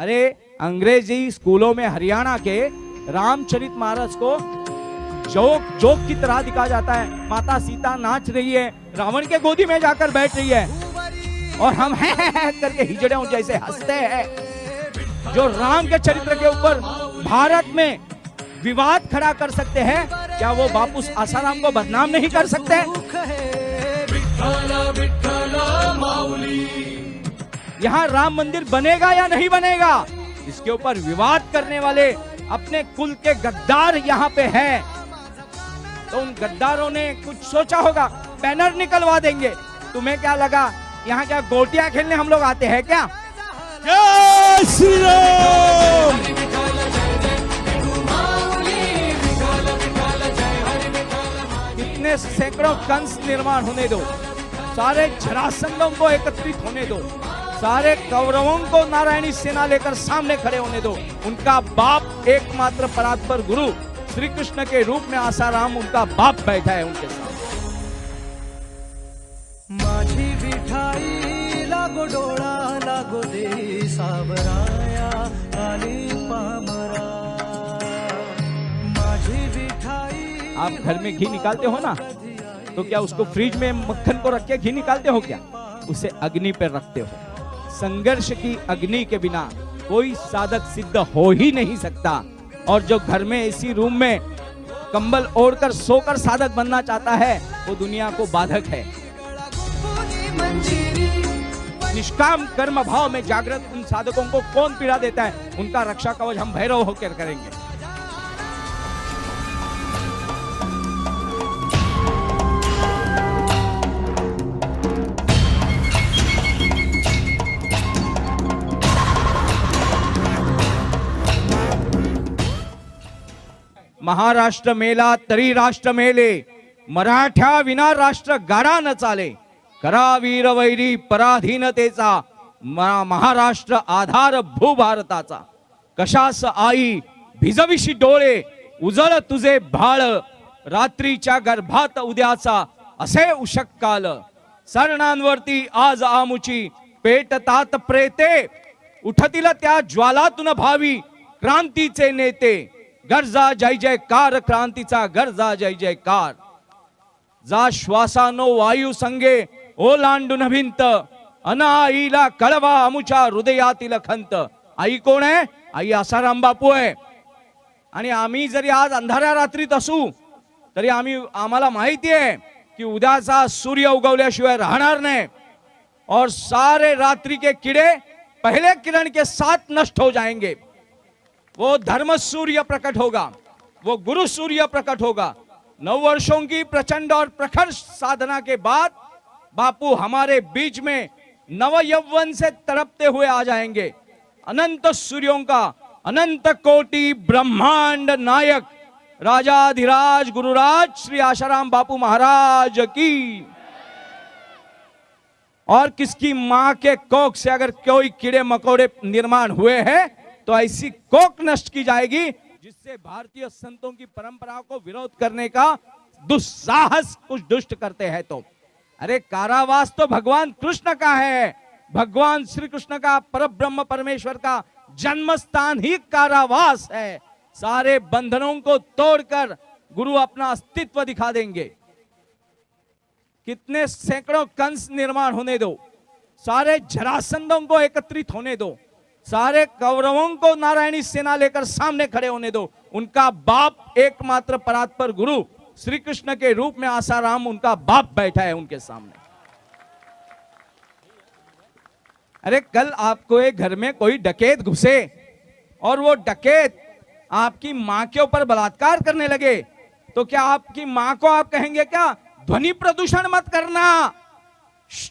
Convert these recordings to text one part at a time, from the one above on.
अरे अंग्रेजी स्कूलों में हरियाणा के रामचरितमानस को जोक जोक की तरह दिखाया जाता है। माता सीता नाच रही है, रावण के गोदी में जाकर बैठ रही है और हम हैं करके हिजड़ों जैसे हंसते हैं। जो राम के चरित्र के ऊपर भारत में विवाद खड़ा कर सकते हैं, क्या वो बापू आसाराम को बदनाम नहीं कर सकते? यहाँ राम मंदिर बनेगा या नहीं बनेगा, इसके ऊपर विवाद करने वाले अपने कुल के गद्दार यहाँ पे हैं। तो उन गद्दारों ने कुछ सोचा होगा, बैनर निकलवा देंगे। तुम्हें क्या लगा यहाँ क्या गोटियां खेलने हम लोग आते हैं क्या? जय श्री राम। कितने सैकड़ों कंस निर्माण होने दो, सारे जरासंधों को एकत्रित होने दो, सारे कौरवों को नारायणी सेना लेकर सामने खड़े होने दो। उनका बाप एकमात्र परात्पर गुरु श्री कृष्ण के रूप में आसाराम उनका बाप बैठा है उनके साथ। माझी विठाई लागो डोळा लागो दे सावराया आली पामरा। माझी विठाई। आप घर में घी निकालते हो ना, तो क्या उसको फ्रिज में मक्खन को रख के घी निकालते हो क्या? उसे अग्नि पर रखते हो। संघर्ष की अग्नि के बिना कोई साधक सिद्ध हो ही नहीं सकता। और जो घर में इसी रूम में कंबल ओढ़कर सोकर साधक बनना चाहता है, वो दुनिया को बाधक है। निष्काम कर्म भाव में जागृत उन साधकों को कौन पीड़ा देता है, उनका रक्षा कवच हम भैरव होकर करेंगे। महाराष्ट्र मेला तरी राष्ट्र मेले, मराठ्या विना राष्ट्र गाडा न चाले। करा वीर वैरी पराधीनतेचा, महाराष्ट्र आधार भूभारताचा। कशास आई भिजविशी डोळे, उजळ तुझे भाळ। रात्रीच्या गर्भात उद्याचा असे उषक काल। सरणांवरती आज आमुची पेटतात प्रेते। उठतील त्या ज्वालातून भावी क्रांतीचे नेते। गरजा जय जयकार क्रांतीचा, गरजा जय जयकार। जा श्वासानो वायू संगे ओलांडून भिंत। अन आईला कळवा अमुच्या हृदयातील खंत। आई कोण आहे? आई आसाराम बापू आहे। आणि आम्ही जरी आज अंधाऱ्या रात्रीत असू तरी आम्हाला माहिती आहे की उद्याचा सूर्य उगवल्याशिवाय राहणार नाही। और सारे रात्रि के कीड़े पहले किरण के साथ नष्ट हो जाएंगे। वो धर्म सूर्य प्रकट होगा, वो गुरु सूर्य प्रकट होगा। 9 वर्षों की प्रचंड और प्रखर साधना के बाद बापू हमारे बीच में नव यौवन से तड़पते हुए आ जाएंगे। अनंत सूर्यों का अनंत कोटि ब्रह्मांड नायक राजाधिराज गुरुराज श्री आसाराम बापू महाराज की। और किसकी मां के कोख से अगर कोई कीड़े मकोड़े निर्माण हुए हैं तो ऐसी कोक नष्ट की जाएगी जिससे भारतीय संतों की परंपरा को विरोध करने का दुस्साहस कुछ दुष्ट करते हैं। तो अरे कारावास तो भगवान कृष्ण का है। भगवान श्री कृष्ण का परब्रह्म परमेश्वर का जन्म स्थान ही कारावास है। सारे बंधनों को तोड़कर गुरु अपना अस्तित्व दिखा देंगे। कितने सैकड़ों कंस निर्माण होने दो, सारे जरासंधों को एकत्रित होने दो, सारे कौरवों को नारायणी सेना लेकर सामने खड़े होने दो। उनका बाप एकमात्र परात्पर गुरु श्री कृष्ण के रूप में आसाराम उनका बाप बैठा है उनके सामने। अरे कल आपको एक घर में कोई डकैत घुसे और वो डकैत आपकी मां के ऊपर बलात्कार करने लगे, तो क्या आपकी मां को आप कहेंगे क्या ध्वनि प्रदूषण मत करना,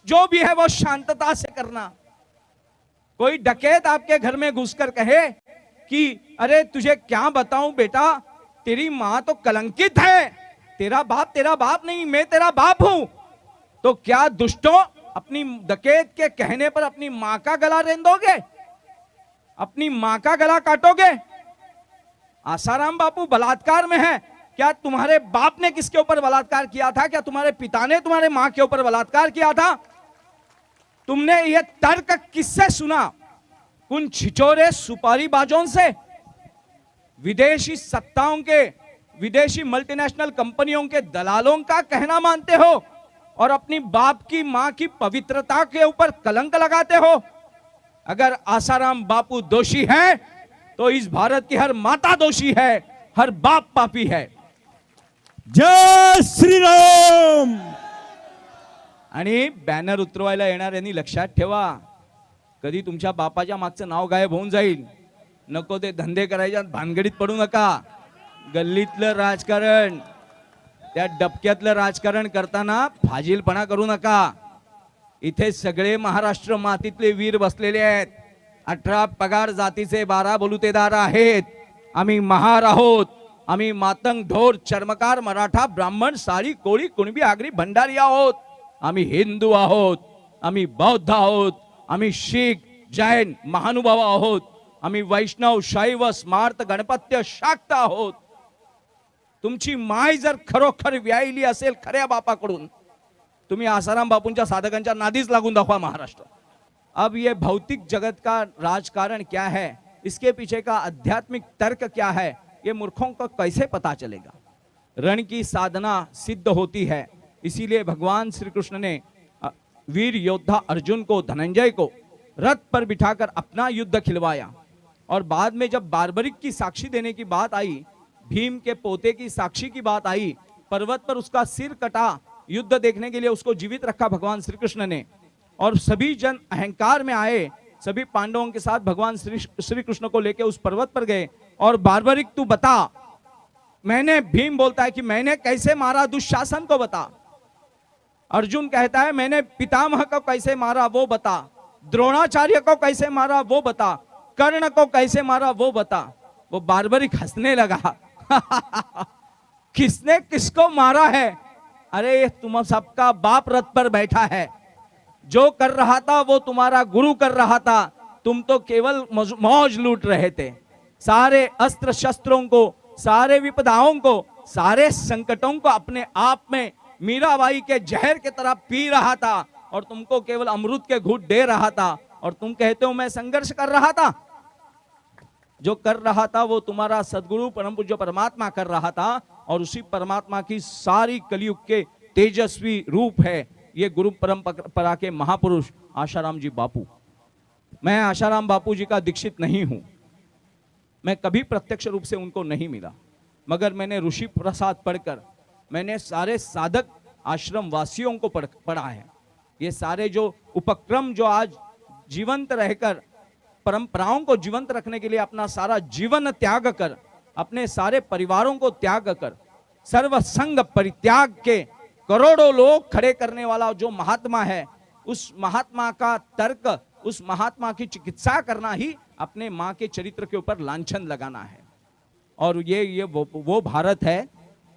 जो भी है वो शांतता से करना? कोई डकैत आपके घर में घुसकर कहे कि अरे तुझे क्या बताऊं बेटा, तेरी मां तो कलंकित है, तेरा बाप नहीं, मैं तेरा बाप हूं। तो क्या दुष्टों अपनी डकैत के कहने पर अपनी मां का गला रेंदोगे, अपनी मां का गला काटोगे? आसाराम बापू बलात्कार में है, क्या तुम्हारे बाप ने किसके ऊपर बलात्कार किया था? क्या तुम्हारे पिता ने तुम्हारे मां के ऊपर बलात्कार किया था? तुमने यह तर्क किससे सुना? उन छिचोरे सुपारीबाजों से, विदेशी सत्ताओं के, विदेशी मल्टीनेशनल कंपनियों के दलालों का कहना मानते हो और अपनी बाप की मां की पवित्रता के ऊपर कलंक लगाते हो? अगर आसाराम बापू दोषी है तो इस भारत की हर माता दोषी है, हर बाप पापी है. जय श्रीराम. आणि बॅनर उतरवायला येणाऱ्यांनी लक्षात ठेवा, कधी तुमच्या बापाच्या मागचं नाव गायब होऊन जाईल. नको ते धंदे करायच्या भानगडीत पडू नका. गल्लीतलं राजकारण, त्या डबक्यातलं राजकारण करताना फाजीलपणा करू नका. इथे सगळे महाराष्ट्र मातीतले वीर बसलेले आहेत. 18 पगार जातीचे 12 बलुतेदार आहेत. आम्ही महार आहोत. आम्ही मातंग, ढोर, चर्मकार, मराठा, ब्राह्मण, साळी, कोळी, कुणबी, आगरी, भंडारी आहोत. आम्ही हिंदू आहोत. आम्ही बौद्ध आहोत. आम्ही शीख, जैन, महानुभाव आहोत. आम्ही वैष्णव, शैव, स्मार्त, गणपत्य, शाक्त आहोत. तुमची माय जर खरोखर व्यायली असेल खऱ्या बापाकडून, तुम्ही आसाराम बापूंच्या साधकांच्या नादीच लागून दाखवा महाराष्ट्र. अब ये भौतिक जगत का राजकारण क्या है, इसके पीछे का आध्यात्मिक तर्क क्या है, ये मूर्खों को कैसे पता चलेगा? रण की साधना सिद्ध होती है. इसीलिए भगवान श्री कृष्ण ने वीर योद्धा अर्जुन को, धनंजय को रथ पर बिठाकर अपना युद्ध खिलवाया. और बाद में जब बार्बरिक की साक्षी देने की बात आई, भीम के पोते की साक्षी की बात आई, पर्वत पर उसका सिर कटा, युद्ध देखने के लिए उसको जीवित रखा भगवान श्री कृष्ण ने. और सभी जन अहंकार में आए, सभी पांडवों के साथ भगवान श्री कृष्ण को लेकर उस पर्वत पर गए. और बार्बरिक तू बता, मैंने, भीम बोलता है कि मैंने कैसे मारा दुशासन को बता. अर्जुन कहता है मैंने पितामह को कैसे मारा वो बता. द्रोणाचार्य को कैसे मारा वो बता. कर्ण को कैसे मारा वो बता. वो बार्बरिक हंसने लगा. किसने किसको मारा है? अरे तुम सबका बाप रथ पर बैठा है. जो कर रहा था वो तुम्हारा गुरु कर रहा था. तुम तो केवल मौज लूट रहे थे. सारे अस्त्र शस्त्रों को, सारे विपदाओं को, सारे संकटों को अपने आप में मीराबाई के जहर की तरह पी रहा था और तुमको केवल अमृत के घूंट दे रहा था. और तुम कहते हो मैं संघर्ष कर रहा था. जो कर रहा था वो तुम्हारा सदगुरु परम पूज्य परमात्मा कर रहा था. और उसी परमात्मा की सारी कलयुग के तेजस्वी रूप है ये गुरु परंपरा के महापुरुष आशाराम जी बापू. मैं आशाराम बापू जी का दीक्षित नहीं हूं. मैं कभी प्रत्यक्ष रूप से उनको नहीं मिला, मगर मैंने ऋषि प्रसाद पढ़कर, मैंने सारे साधक आश्रम वासियों को पढ़ा है. ये सारे जो उपक्रम जो आज जीवंत रहकर परंपराओं को जीवंत रखने के लिए अपना सारा जीवन त्याग कर, अपने सारे परिवारों को त्याग कर, सर्व संग परित्याग के करोड़ों लोग खड़े करने वाला जो महात्मा है, उस महात्मा का तर्क, उस महात्मा की चिकित्सा करना ही अपने मां के चरित्र के ऊपर लांछन लगाना है. और ये वो भारत है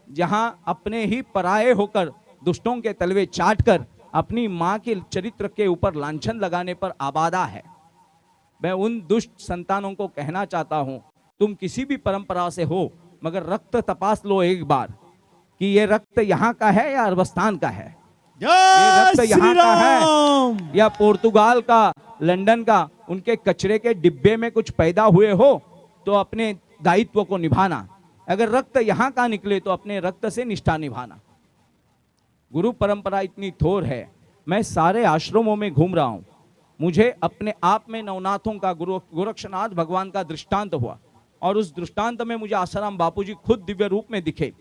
जहां अपने ही पराये होकर दुष्टों के तलवे चाटकर अपनी मां के चरित्र के ऊपर लांछन लगाने पर आबादा है. मैं उन दुष्ट संतानों को कहना चाहता हूं, तुम किसी भी परंपरा से हो, मगर रक्त तपास लो एक बार कि ये रक्त यहाँ का है या अरबस्तान का है. ये रक्त यहाँ का है या पोर्तुगाल का, लंदन का. उनके कचरे के डिब्बे में कुछ पैदा हुए हो तो अपने दायित्व को निभाना. अगर रक्त यहाँ का निकले तो अपने रक्त से निष्ठा निभाना. गुरु परंपरा इतनी थोर है. मैं सारे आश्रमों में घूम रहा हूं. मुझे अपने आप में नवनाथों का, गोरक्षनाथ भगवान का दृष्टांत हुआ. और उस दृष्टांत में मुझे आसाराम बापू जी खुद दिव्य रूप में दिखे.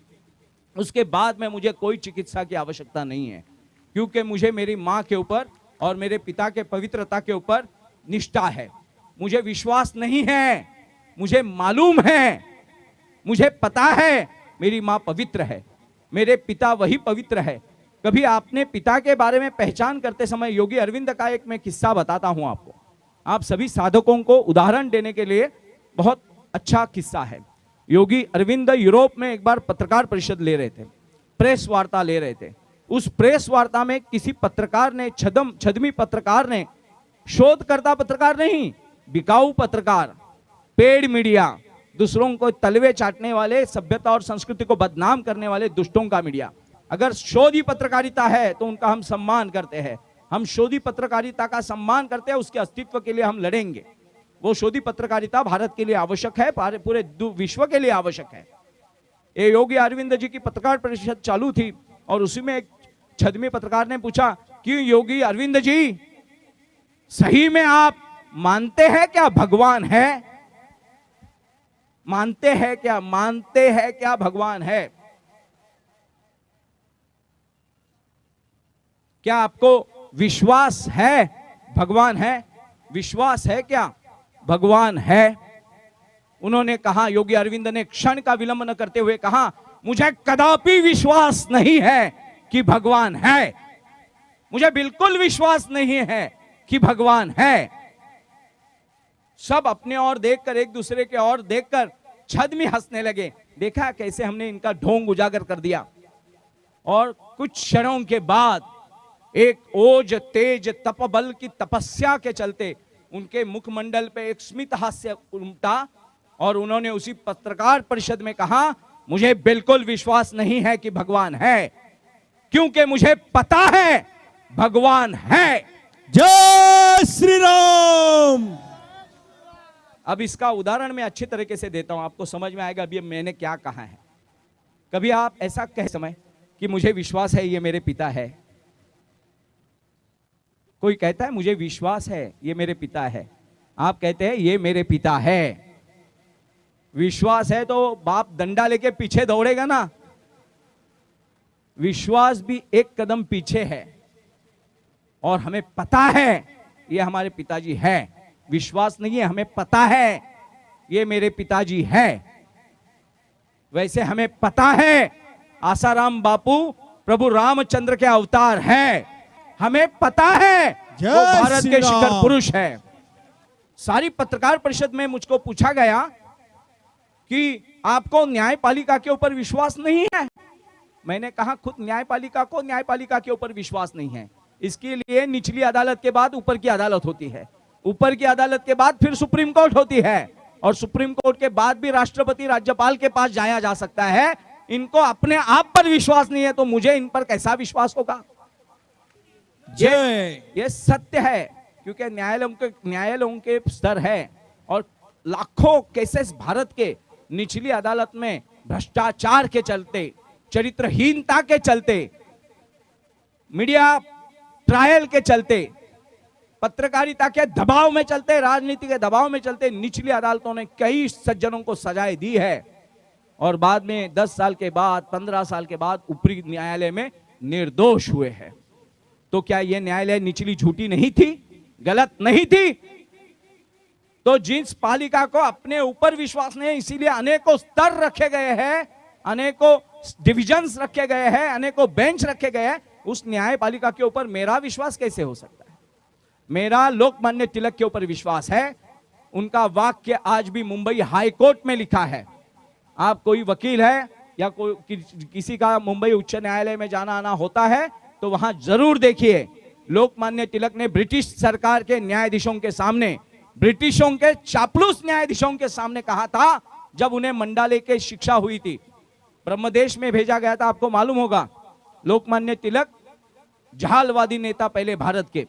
उसके बाद में मुझे कोई चिकित्सा की आवश्यकता नहीं है, क्योंकि मुझे मेरी माँ के ऊपर और मेरे पिता के पवित्रता के ऊपर निष्ठा है. मुझे विश्वास नहीं है, मुझे मालूम है, मुझे पता है मेरी माँ पवित्र है, मेरे पिता वही पवित्र है. कभी आपने पिता के बारे में पहचान करते समय योगी अरविंद का एक मैं किस्सा बताता हूं आपको. आप सभी साधकों को उदाहरण देने के लिए बहुत अच्छा किस्सा है. योगी अरविंद यूरोप में एक बार पत्रकार परिषद ले रहे थे, प्रेस वार्ता ले रहे थे. उस प्रेस वार्ता में किसी पत्रकार ने, छदमी पत्रकार ने, शोधकर्ता पत्रकार नहीं, बिकाऊ पत्रकार, पेड मीडिया, दूसरों को तलवे चाटने वाले, सभ्यता और संस्कृति को बदनाम करने वाले दुष्टों का मीडिया. अगर शोधी पत्रकारिता है तो उनका हम सम्मान करते हैं. हम शोधी पत्रकारिता का सम्मान करते हैं, उसके अस्तित्व के लिए हम लड़ेंगे. वो शोधी पत्रकारिता भारत के लिए आवश्यक है, पूरे विश्व के लिए आवश्यक है। ये योगी अरविंद जी की पत्रकार परिषद चालू थी और उसी में एक छदमी पत्रकार ने पूछा कि योगी अरविंद जी, सही में आप मानते हैं क्या भगवान है? मानते हैं क्या भगवान है? क्या आपको विश्वास है भगवान है? विश्वास है क्या भगवान है? उन्होंने कहा, योगी अरविंद ने क्षण का विलंब न करते हुए कहा, मुझे कदापि विश्वास नहीं है कि भगवान है। मुझे बिल्कुल विश्वास नहीं है कि भगवान है। सब अपने ओर देखकर, एक दूसरे के ओर देखकर छद्मी हंसने लगे। देखा कैसे हमने इनका ढोंग उजागर कर दिया। और कुछ क्षणों के बाद एक ओज तेज तपबल की तपस्या के चलते उनके मुखमंडल पे एक स्मित हास्य उमटा और उन्होंने उसी पत्रकार परिषद में कहा, मुझे बिल्कुल विश्वास नहीं है कि भगवान है, क्योंकि मुझे पता है भगवान है। जय श्री राम। अब इसका उदाहरण मैं अच्छी तरीके से देता हूं, आपको समझ में आएगा अभी मैंने क्या कहा है। कभी आप ऐसा कह समय कि मुझे विश्वास है ये मेरे पिता है। कोई कहता है मुझे विश्वास है ये मेरे पिता है, आप कहते हैं ये मेरे पिता है। विश्वास है तो बाप डंडा लेके पीछे दौड़ेगा ना। विश्वास भी एक कदम पीछे है और हमें पता है ये हमारे पिताजी है। विश्वास नहीं है, हमें पता है ये मेरे पिताजी है। वैसे हमें पता है आसाराम बापू प्रभु रामचंद्र के अवतार है। हमें पता है वो भारत के शिखर पुरुष है। सारी पत्रकार परिषद में मुझको पूछा गया कि आपको न्यायपालिका के ऊपर विश्वास नहीं है। मैंने कहा खुद न्यायपालिका को न्यायपालिका के ऊपर विश्वास नहीं है। इसके लिए निचली अदालत के बाद ऊपर की अदालत होती है, ऊपर की अदालत के बाद फिर सुप्रीम कोर्ट होती है और सुप्रीम कोर्ट के बाद भी राष्ट्रपति राज्यपाल के पास जाया जा सकता है। इनको अपने आप पर विश्वास नहीं है तो मुझे इन पर कैसा विश्वास होगा? ये सत्य है, क्योंकि न्यायालयों के स्तर है और लाखों केसेस भारत के निचली अदालत में भ्रष्टाचार के चलते, चरित्रहीनता के चलते, मीडिया ट्रायल के चलते, पत्रकारिता के दबाव में चलते, राजनीति के दबाव में चलते निचली अदालतों ने कई सज्जनों को सजाएं दी है और बाद में 10 साल के बाद, 15 साल के बाद ऊपरी न्यायालय में निर्दोष हुए हैं। तो क्या यह न्यायालय निचली झूठी नहीं थी, गलत नहीं थी? तो जिस पालिका को अपने ऊपर विश्वास नहीं है, इसीलिए अनेकों स्तर रखे गए हैं, अनेकों डिविजन्स रखे गए हैं, अनेकों बेंच रखे गए हैं। उस न्यायपालिका के ऊपर मेरा विश्वास कैसे हो सकता है? मेरा लोकमान्य तिलक के ऊपर विश्वास है। उनका वाक्य आज भी मुंबई हाई कोर्ट में लिखा है। आप कोई वकील है या कोई किसी का मुंबई उच्च न्यायालय में जाना आना होता है तो वहां जरूर देखिए, लोकमान्य तिलक ने ब्रिटिश सरकार के न्यायाधीशों के सामने, ब्रिटिशों के चापलूस न्यायाधीशों के सामने कहा था, जब उन्हें मंडाले की शिक्षा हुई थी, ब्रह्मदेश में भेजा गया था। आपको मालूम होगा लोकमान्य तिलक जहालवादी नेता पहले भारत के,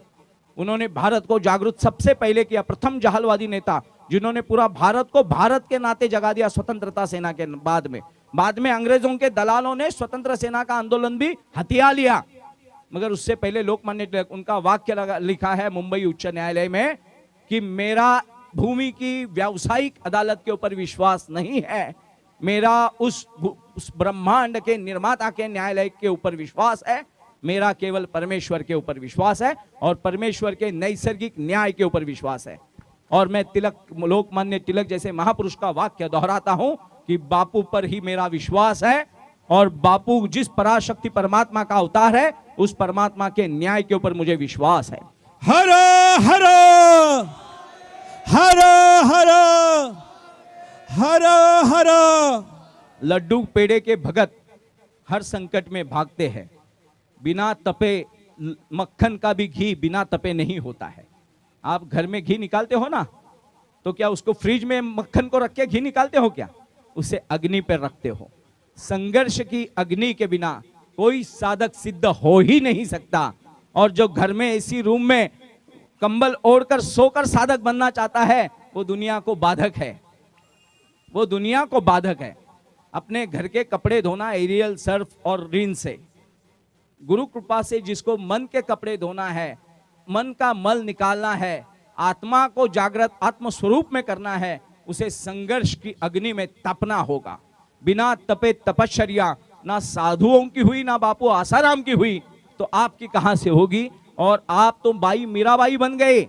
उन्होंने भारत को जागरूक सबसे पहले किया, प्रथम जहालवादी नेता जिन्होंने पूरा भारत को भारत के नाते जगा दिया स्वतंत्रता सेना के बाद में अंग्रेजों के दलालों ने स्वतंत्र सेना का आंदोलन भी हथिया लिया, मगर उससे पहले लोकमान्य तिलक, उनका वाक्य लिखा है मुंबई उच्च न्यायालय में कि मेरा भूमि की व्यावसायिक अदालत के ऊपर विश्वास नहीं है, मेरा उस ब्रह्मांड के निर्माता के न्यायालय के ऊपर विश्वास है, मेरा केवल परमेश्वर के ऊपर विश्वास है और परमेश्वर के नैसर्गिक न्याय के ऊपर विश्वास है। और मैं लोकमान्य तिलक जैसे महापुरुष का वाक्य दोहराता हूं कि बापू पर ही मेरा विश्वास है और बापू जिस पराशक्ति परमात्मा का अवतार है उस परमात्मा के न्याय के ऊपर मुझे विश्वास है। हर हर हर हर हर हर। लड्डू पेड़े के भगत हर संकट में भागते हैं, बिना तपे मक्खन का भी घी बिना तपे नहीं होता है। आप घर में घी निकालते हो ना, तो क्या उसको फ्रिज में मक्खन को रख के घी निकालते हो? क्या उसे अग्नि पर रखते हो? संघर्ष की अग्नि के बिना कोई साधक सिद्ध हो ही नहीं सकता। और जो घर में एसी रूम में कंबल ओढ़कर सोकर साधक बनना चाहता है, वो दुनिया को बाधक है, वो दुनिया को बाधक है। अपने घर के कपड़े धोना एरियल, सर्फ और रिन से, गुरु कृपा से जिसको मन के कपड़े धोना है, मन का मल निकालना है, आत्मा को जागृत आत्म स्वरूप में करना है, उसे संघर्ष की अग्नि में तपना होगा। बिना तपे तपश्चर्या ना साधुओं की हुई ना बापू आसाराम की हुई, तो आपकी कहां से होगी। और आप तो बाई मीराबाई बन गए।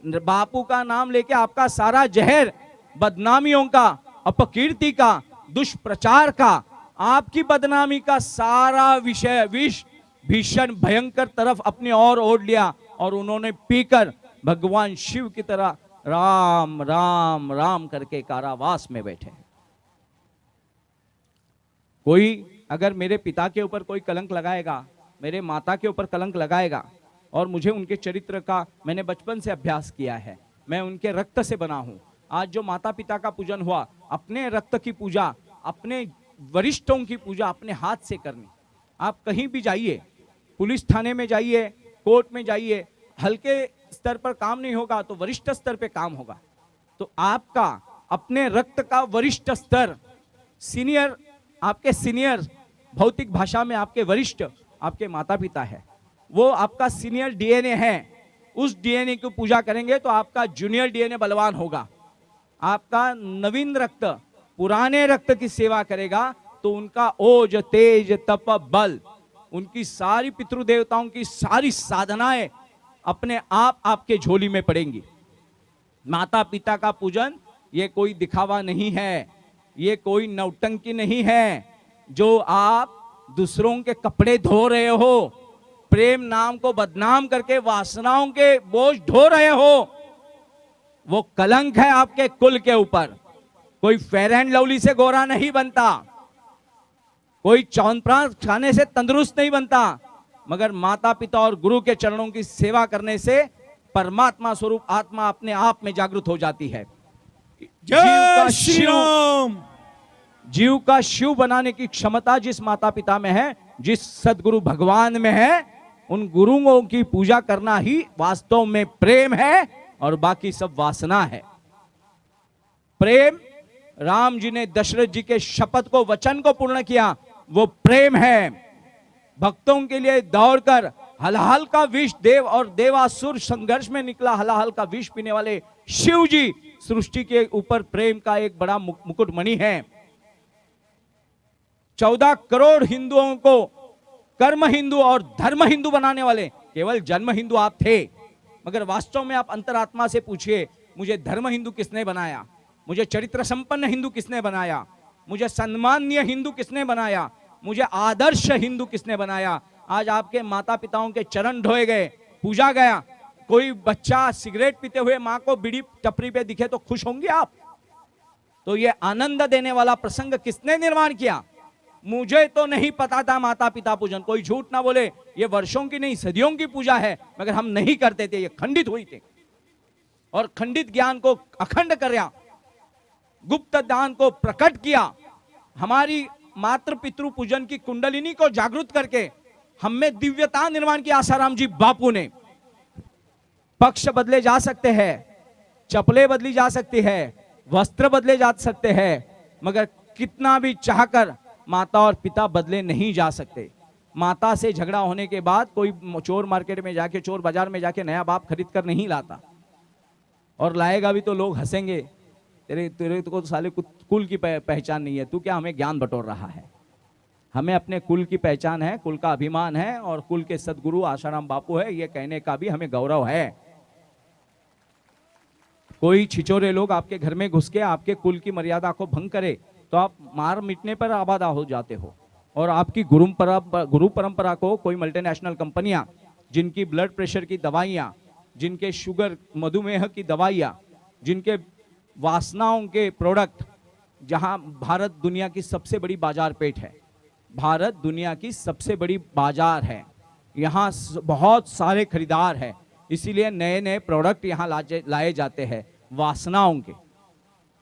बापू का नाम लेके आपका सारा जहर बदनामियों का, अपकीर्ति का, दुष्प्रचार का, आपकी बदनामी का सारा विषय विष भीषण भयंकर तरफ अपने और ओढ़ लिया, और उन्होंने पीकर भगवान शिव की तरह राम राम राम करके कारावास में बैठे। कोई अगर मेरे पिता के ऊपर कोई कलंक लगाएगा, मेरे माता के ऊपर कलंक लगाएगा, और मुझे उनके चरित्र का मैंने बचपन से अभ्यास किया है, मैं उनके रक्त से बना हूं। आज जो माता पिता का पूजन हुआ, अपने रक्त की पूजा, अपने वरिष्ठों की पूजा अपने हाथ से करनी। आप कहीं भी जाइए, पुलिस थाने में जाइए, कोर्ट में जाइए, हल्के स्तर पर काम नहीं होगा तो वरिष्ठ स्तर पे काम होगा। तो आपका अपने रक्त का वरिष्ठ स्तर, सीनियर, आपके सीनियर, भौतिक भाषा में आपके वरिष्ठ आपके माता पिता है, वो आपका सीनियर डीएनए है। उस डीएनए की पूजा करेंगे तो आपका जूनियर डीएनए बलवान होगा। आपका नवीन रक्त पुराने रक्त की सेवा करेगा तो उनका ओज तेज तप बल, उनकी सारी पितृदेवताओं की सारी साधनाएं अपने आप आपके झोली में पड़ेंगी। माता पिता का पूजन ये कोई दिखावा नहीं है, ये कोई नौटंकी नहीं है। जो आप दूसरों के कपड़े धो रहे हो, प्रेम नाम को बदनाम करके वासनाओं के बोझ ढो रहे हो, वो कलंक है आपके कुल के ऊपर। कोई फेयर एंड लवली से गोरा नहीं बनता, कोई च्यवनप्राश खाने से तंदुरुस्त नहीं बनता, मगर माता पिता और गुरु के चरणों की सेवा करने से परमात्मा स्वरूप आत्मा अपने आप में जागृत हो जाती है। जय श्री राम। जीव का शिव बनाने की क्षमता जिस माता पिता में है, जिस सदगुरु भगवान में है, उन गुरुओं की पूजा करना ही वास्तव में प्रेम है, और बाकी सब वासना है। प्रेम, राम जी ने दशरथ जी के शपथ को, वचन को पूर्ण किया, वो प्रेम है। भक्तों के लिए दौड़कर हलाहल का विष, देव और देवासुर संघर्ष में निकला हलाहल का विष पीने वाले शिव जी सृष्टि के ऊपर प्रेम का एक बड़ा मुकुटमणि है। 14 करोड़ हिंदुओं को कर्म हिंदू और धर्म हिंदू बनाने वाले केवल जन्म हिंदू आप थे, मगर वास्तव में आप अंतरात्मा से पूछिए, मुझे धर्म हिंदू किसने बनाया, मुझे चरित्र संपन्न हिंदू किसने बनाया, मुझे सम्माननीय हिंदू किसने बनाया, मुझे आदर्श हिंदू किसने बनाया। आज आपके माता पिताओं के चरण ढोए गए, पूजा गया। कोई बच्चा सिगरेट पीते हुए मां को बीड़ी टपरी पे दिखे तो खुश होंगे आप? तो ये आनंद देने वाला प्रसंग किसने निर्माण किया? मुझे तो नहीं पता था माता पिता पूजन, कोई झूठ ना बोले, ये वर्षों की नहीं सदियों की पूजा है, मगर हम नहीं करते थे, ये खंडित हुई थी। और खंडित ज्ञान को अखंड करया, गुप्त दान को प्रकट किया, हमारी मातृ पितृ पूजन की कुंडलिनी को जागृत करके हम में दिव्यता निर्माण की आसाराम जी बापू ने। पक्ष बदले जा सकते हैं, चप्पलें बदली जा सकती है, वस्त्र बदले जा सकते हैं, मगर कितना भी चाहकर माता और पिता बदले नहीं जा सकते। माता से झगड़ा होने के बाद कोई चोर मार्केट में जाके, चोर बाजार में जाके नया बाप खरीद कर नहीं लाता, और लाएगा भी तो लोग हंसेंगे, तेरे को तो साले कुल की पहचान नहीं है, तू क्या हमें ज्ञान बटोर रहा है। हमें अपने कुल की पहचान है, कुल का अभिमान है, और कुल के सदगुरु आसाराम बापू है, ये कहने का भी हमें गौरव है। कोई छिचोरे लोग आपके घर में घुस के आपके कुल की मर्यादा को भंग करे तो आप मार मिटने पर आबादा हो जाते हो। और आपकी गुरु परंपरा को कोई मल्टीनेशनल कंपनियां, जिनकी ब्लड प्रेशर की दवाइयां, जिनके शुगर मधुमेह की दवाइयां, जिनके वासनाओं के प्रोडक्ट, जहां भारत दुनिया की सबसे बड़ी बाजार पेट है, भारत दुनिया की सबसे बड़ी बाजार है, यहाँ बहुत सारे खरीदार हैं, इसीलिए नए नए प्रोडक्ट यहाँ लाए जाते हैं वासनाओं के।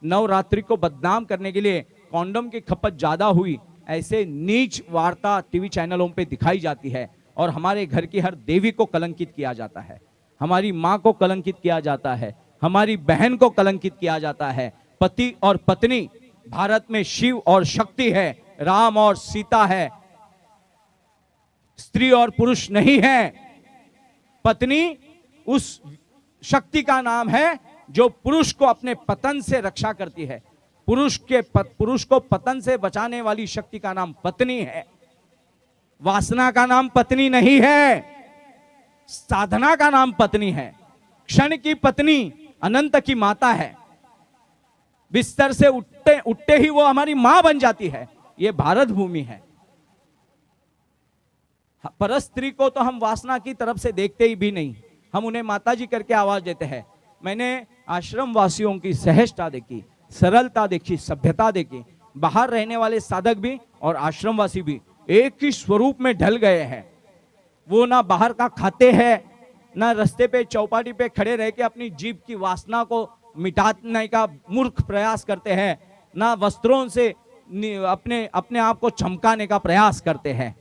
नवरात्रि को बदनाम करने के लिए कॉन्डम की खपत ज्यादा हुई, ऐसे नीच वार्ता टीवी चैनलों पे दिखाई जाती है, और हमारे घर की हर देवी को कलंकित किया जाता है, हमारी माँ को कलंकित किया जाता है, हमारी बहन को कलंकित किया जाता है। पति और पत्नी, भारत में शिव और शक्ति है, राम और सीता है, स्त्री और पुरुष नहीं है। पत्नी उस शक्ति का नाम है जो पुरुष को अपने पतन से रक्षा करती है। पुरुष को पतन से बचाने वाली शक्ति का नाम पत्नी है। वासना का नाम पत्नी नहीं है, साधना का नाम पत्नी है। क्षण की पत्नी अनंत की माता है। बिस्तर से उठते उठते ही वो हमारी मां बन जाती है। ये भारत भूमि है। परस्त्री को तो हम वासना की तरफ से देखते ही भी नहीं, हम उन्हें माता जी करके आवाज देते हैं। मैंने आश्रम वासियों की सहजता देखी, सरलता देखी, सभ्यता देखी। बाहर रहने वाले साधक भी और आश्रमवासी भी एक ही स्वरूप में ढल गए हैं। वो ना बाहर का खाते हैं, ना रास्ते पे चौपाटी पे खड़े रह के अपनी जीभ की वासना को मिटाने का मूर्ख प्रयास करते हैं, ना वस्त्रों से अपने आप को चमकाने का प्रयास करते हैं।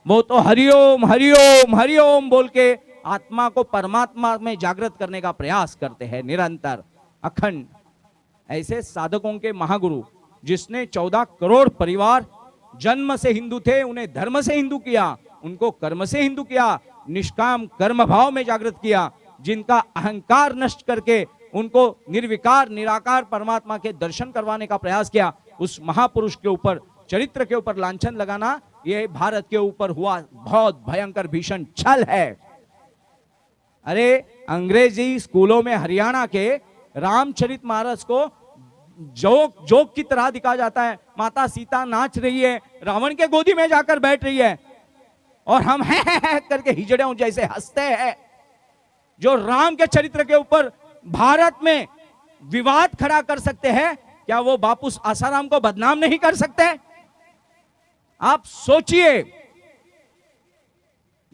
वो तो हरिओम हरिओम हरिओम बोल के आत्मा को परमात्मा में जागृत करने का प्रयास करते हैं, निरंतर अखंड। ऐसे साधकों के महागुरु, जिसने 14 करोड़ परिवार जन्म से हिंदू थे, उन्हें धर्म से हिंदू किया, उनको कर्म से हिंदू किया, निष्काम कर्म भाव में जागृत किया, जिनका अहंकार नष्ट करके उनको निर्विकार निराकार परमात्मा के दर्शन करवाने का प्रयास किया, उस महापुरुष के ऊपर, चरित्र के ऊपर लांछन लगाना, यह भारत के ऊपर हुआ बहुत भयंकर भीषण छल है। अरे अंग्रेजी स्कूलों में हरियाणा के रामचरितमानस को जोक की तरह दिखाया जाता है। माता सीता नाच रही है, रावण के गोदी में जाकर बैठ रही है, और हम है करके हिजड़े जैसे हंसते हैं। जो राम के चरित्र के ऊपर भारत में विवाद खड़ा कर सकते हैं, क्या वो बापू आसाराम को बदनाम नहीं कर सकते? आप सोचिए,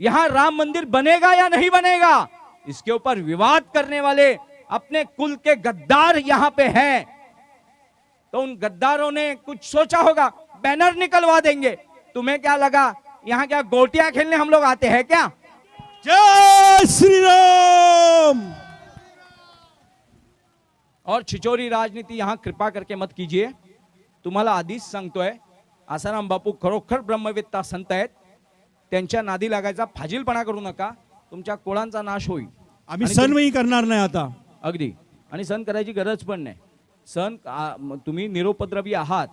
यहां राम मंदिर बनेगा या नहीं बनेगा, इसके ऊपर विवाद करने वाले अपने कुल के गद्दार यहां पे हैं। तो उन गद्दारों ने कुछ सोचा होगा, बैनर निकलवा देंगे। तुम्हें क्या लगा यहां क्या गोटियां खेलने हम लोग आते हैं क्या? जय श्री राम। और छिचोरी राजनीति यहां कृपा करके मत कीजिए। तुम्हाला आधीच सांगतोय, आसाराम बापू खरोखर ब्रह्मवेत्ता संत आहेत, त्यांच्या नादी लागायचा फाजीलपणा करू नका, तुमच्या कुळांचा नाश होईल। आम्ही सणही करणार नाही आता। अगदी, आणि सण करायची गरज पण नाही। सण तुम्ही निरुपद्रवी आहात,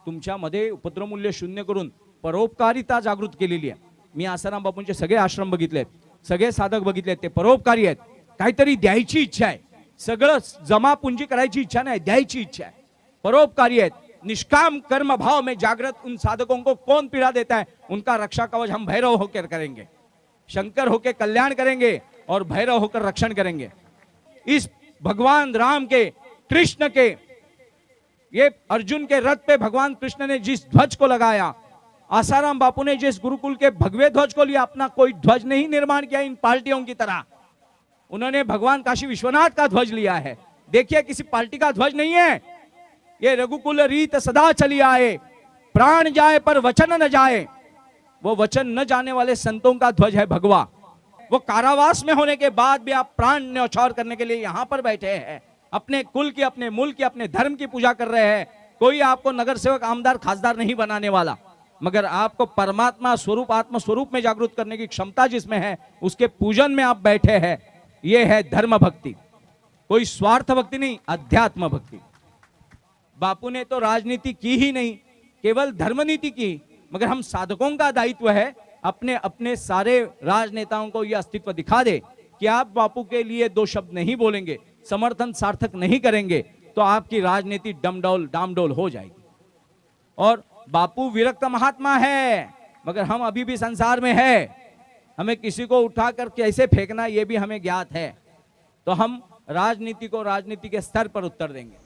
तुमच्यामध्ये उपद्रवमूल्य शून्य करून परोपकारिता जागृत केलेली आहे। मी आसाराम बापूंचे सगळे आश्रम बघितलेत, सगळे साधक बघितलेत, ते परोपकारी आहेत। काहीतरी द्यायची इच्छा आहे, सगळं जमापुंजी करायची इच्छा नहीं, द्यायची इच्छा है, परोपकारी है। निष्काम कर्म भाव में जागृत उन साधकों को कौन पीड़ा देता है, उनका रक्षा कवच हम भैरव होकर करेंगे, शंकर होकर कल्याण करेंगे और भैरव होकर रक्षण करेंगे। इस भगवान राम के, कृष्ण के, ये अर्जुन के रथ पे भगवान कृष्ण ने जिस ध्वज को लगाया, आसाराम बापू ने जिस गुरुकुल के भगवे ध्वज को लिया, अपना कोई ध्वज नहीं निर्माण किया इन पार्टियों की तरह। उन्होंने भगवान काशी विश्वनाथ का ध्वज लिया है। देखिए, किसी पार्टी का ध्वज नहीं है। ये रघुकुल रीत सदा चली आए, प्राण जाए पर वचन न जाए। वो वचन न जाने वाले संतों का ध्वज है भगवा। वो कारावास में होने के बाद भी आप प्राण न्यौछावर करने के लिए यहां पर बैठे हैं, अपने कुल की, अपने मुल्क की, अपने धर्म की पूजा कर रहे हैं। कोई आपको नगर सेवक, आमदार, खासदार नहीं बनाने वाला, मगर आपको परमात्मा स्वरूप, आत्म स्वरूप में जागृत करने की क्षमता जिसमें है, उसके पूजन में आप बैठे हैं। ये है धर्म भक्ति, कोई स्वार्थ भक्ति नहीं, अध्यात्म भक्ति। बापू ने तो राजनीति की ही नहीं, केवल धर्म नीति की, मगर हम साधकों का दायित्व है अपने अपने सारे राजनेताओं को यह अस्तित्व दिखा दे कि आप बापू के लिए दो शब्द नहीं बोलेंगे, समर्थन सार्थक नहीं करेंगे, तो आपकी राजनीति डामडोल हो जाएगी। और बापू विरक्त महात्मा है, मगर हम अभी भी संसार में है। हमें किसी को उठाकर कैसे फेंकना ये भी हमें ज्ञात है। तो हम राजनीति को राजनीति के स्तर पर उत्तर देंगे।